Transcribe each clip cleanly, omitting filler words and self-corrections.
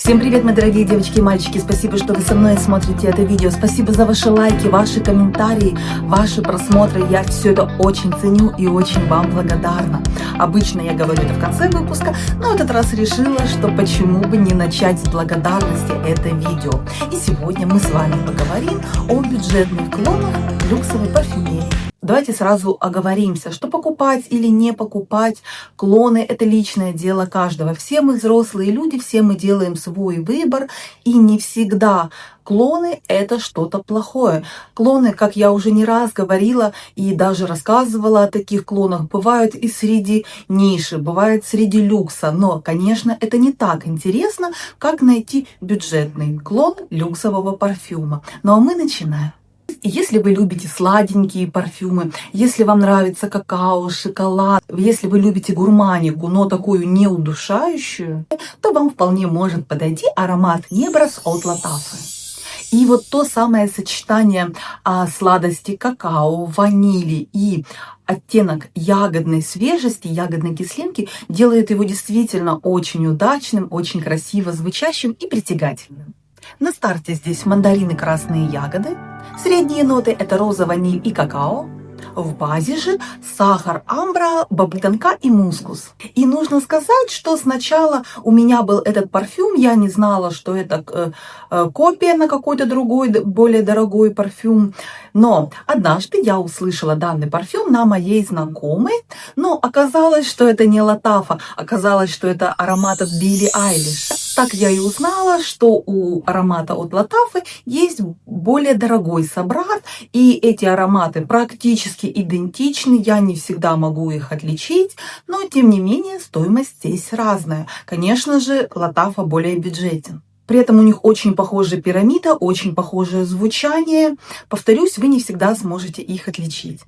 Всем привет, мои дорогие девочки и мальчики! Спасибо, что вы со мной смотрите это видео. Спасибо за ваши лайки, ваши комментарии, ваши просмотры. Я все это очень ценю и очень вам благодарна. Обычно я говорю это в конце выпуска, но в этот раз решила, что почему бы не начать с благодарности это видео. И сегодня мы с вами поговорим о бюджетных клонах люксовой парфюмерии. Давайте сразу оговоримся, что покупать или не покупать клоны – это личное дело каждого. Все мы взрослые люди, все мы делаем свой выбор, и не всегда клоны – это что-то плохое. Клоны, как я уже не раз говорила и даже рассказывала о таких клонах, бывают и среди ниши, бывают среди люкса. Но, конечно, это не так интересно, как найти бюджетный клон люксового парфюма. Ну а мы начинаем. Если вы любите сладенькие парфюмы, если вам нравится какао, шоколад, если вы любите гурманику, но такую не удушающую, то вам вполне может подойти аромат Неброс от Латафы. И вот то самое сочетание сладости какао, ванили и оттенок ягодной свежести, ягодной кислинки делает его действительно очень удачным, очень красиво звучащим и притягательным. На старте здесь мандарины, красные ягоды. Средние ноты – это роза, ваниль и какао. В базе же сахар, амбра, бобы тонка и мускус. И нужно сказать, что сначала у меня был этот парфюм, я не знала, что это копия на какой-то другой, более дорогой парфюм. Но однажды я услышала данный парфюм на моей знакомой, но оказалось, что это не Латафа, оказалось, что это аромат от Билли Айлиш. Так я и узнала, что у аромата от Латафы есть более дорогой собрат, и эти ароматы практически идентичны, я не всегда могу их отличить, но тем не менее стоимость здесь разная. Конечно же, Латафа более бюджетен. При этом у них очень похожая пирамида, очень похожее звучание. Повторюсь, вы не всегда сможете их отличить.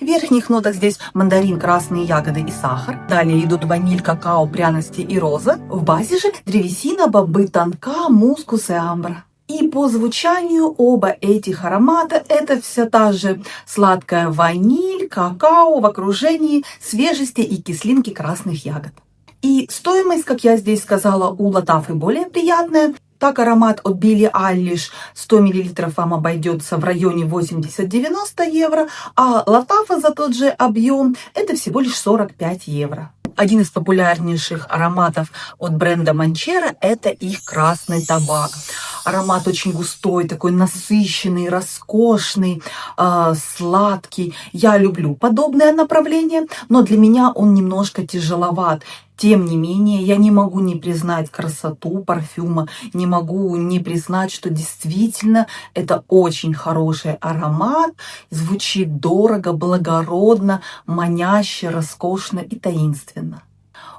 В верхних нотах здесь мандарин, красные ягоды и сахар. Далее идут ваниль, какао, пряности и роза. В базе же древесина, бобы тонка, мускус и амбра. И по звучанию оба этих аромата это вся та же сладкая ваниль, какао в окружении свежести и кислинки красных ягод. И стоимость, как я здесь сказала, у Латафы более приятная. Так аромат от Билли Айлиш 100 мл вам обойдется в районе 80-90 евро, а Латафа за тот же объем это всего лишь 45 евро. Один из популярнейших ароматов от бренда Манчера – это их красный табак. Аромат очень густой, такой насыщенный, роскошный, сладкий. Я люблю подобное направление, но для меня он немножко тяжеловат. Тем не менее, я не могу не признать красоту парфюма, не могу не признать, что действительно это очень хороший аромат, звучит дорого, благородно, маняще, роскошно и таинственно.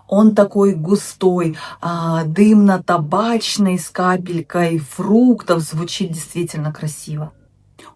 Он такой густой, дымно-табачный, с капелькой фруктов, звучит действительно красиво.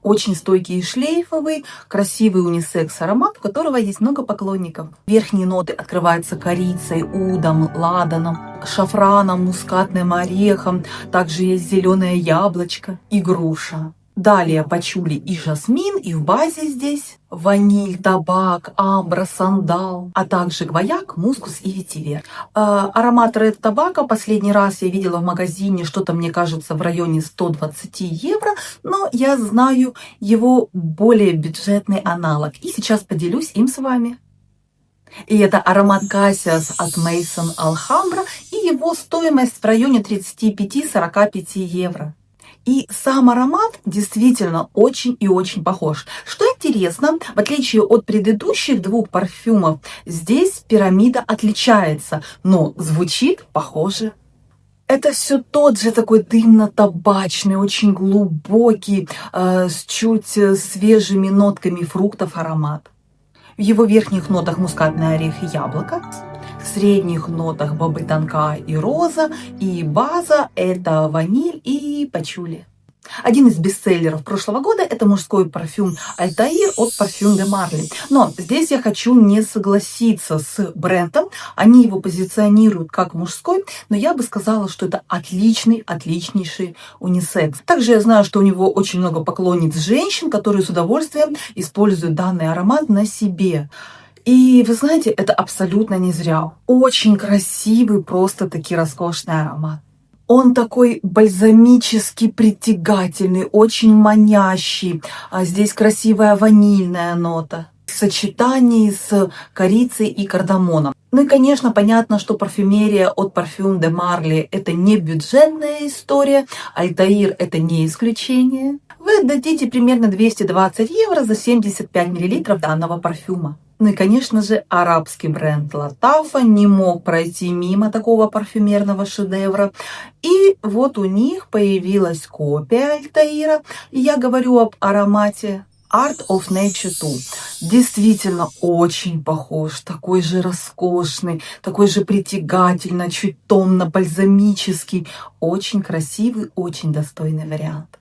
Очень стойкий и шлейфовый, красивый унисекс аромат, у которого есть много поклонников. Верхние ноты открываются корицей, удом, ладаном, шафраном, мускатным орехом. Также есть зеленое яблочко и груша. Далее пачули и жасмин, и в базе здесь ваниль, табак, амбра, сандал, а также гвояк, мускус и ветивер. Аромат Red Tobacco последний раз я видела в магазине, что-то, мне кажется, в районе 120 евро, но я знаю его более бюджетный аналог, и сейчас поделюсь им с вами. И это аромат Cassius от Maison Alhambra, и его стоимость в районе 35-45 евро. И сам аромат действительно очень и очень похож. Что интересно, в отличие от предыдущих двух парфюмов, здесь пирамида отличается, но звучит похоже. Это все тот же такой дымно-табачный, очень глубокий, с чуть свежими нотками фруктов аромат. В его верхних нотах мускатный орех и яблоко. В средних нотах бобы тонка и роза, и база это ваниль и пачули. Один из бестселлеров прошлого года это мужской парфюм Altair от Parfum de Marly. Но здесь я хочу не согласиться с брендом. Они его позиционируют как мужской, но я бы сказала, что это отличнейший унисекс. Также я знаю, что у него очень много поклонниц женщин, которые с удовольствием используют данный аромат на себе. И вы знаете, это абсолютно не зря. Очень красивый, просто таки роскошный аромат. Он такой бальзамически притягательный, очень манящий. А здесь красивая ванильная нота в сочетании с корицей и кардамоном. Ну и, конечно, понятно, что парфюмерия от Parfum de Marly это не бюджетная история, Альтаир это не исключение. Вы отдадите примерно 220 евро за 75 мл данного парфюма. Ну и, конечно же, арабский бренд Латафа не мог пройти мимо такого парфюмерного шедевра. И вот у них появилась копия Альтаира. И я говорю об аромате Art of Nature 2. Действительно очень похож, такой же роскошный, такой же притягательный, чуть томно-бальзамический. Очень красивый, очень достойный вариант.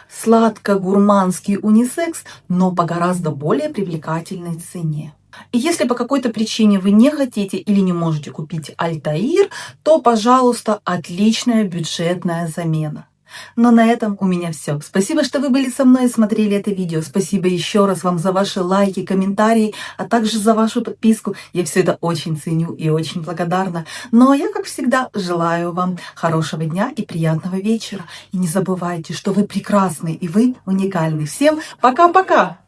Сладко-гурманский унисекс, но по гораздо более привлекательной цене. И если по какой-то причине вы не хотите или не можете купить Альтаир, то, пожалуйста, отличная бюджетная замена. Но на этом у меня все. Спасибо, что вы были со мной и смотрели это видео. Спасибо еще раз вам за ваши лайки, комментарии, а также за вашу подписку. Я все это очень ценю и очень благодарна. Ну а я, как всегда, желаю вам хорошего дня и приятного вечера. И не забывайте, что вы прекрасны и вы уникальны. Всем пока-пока!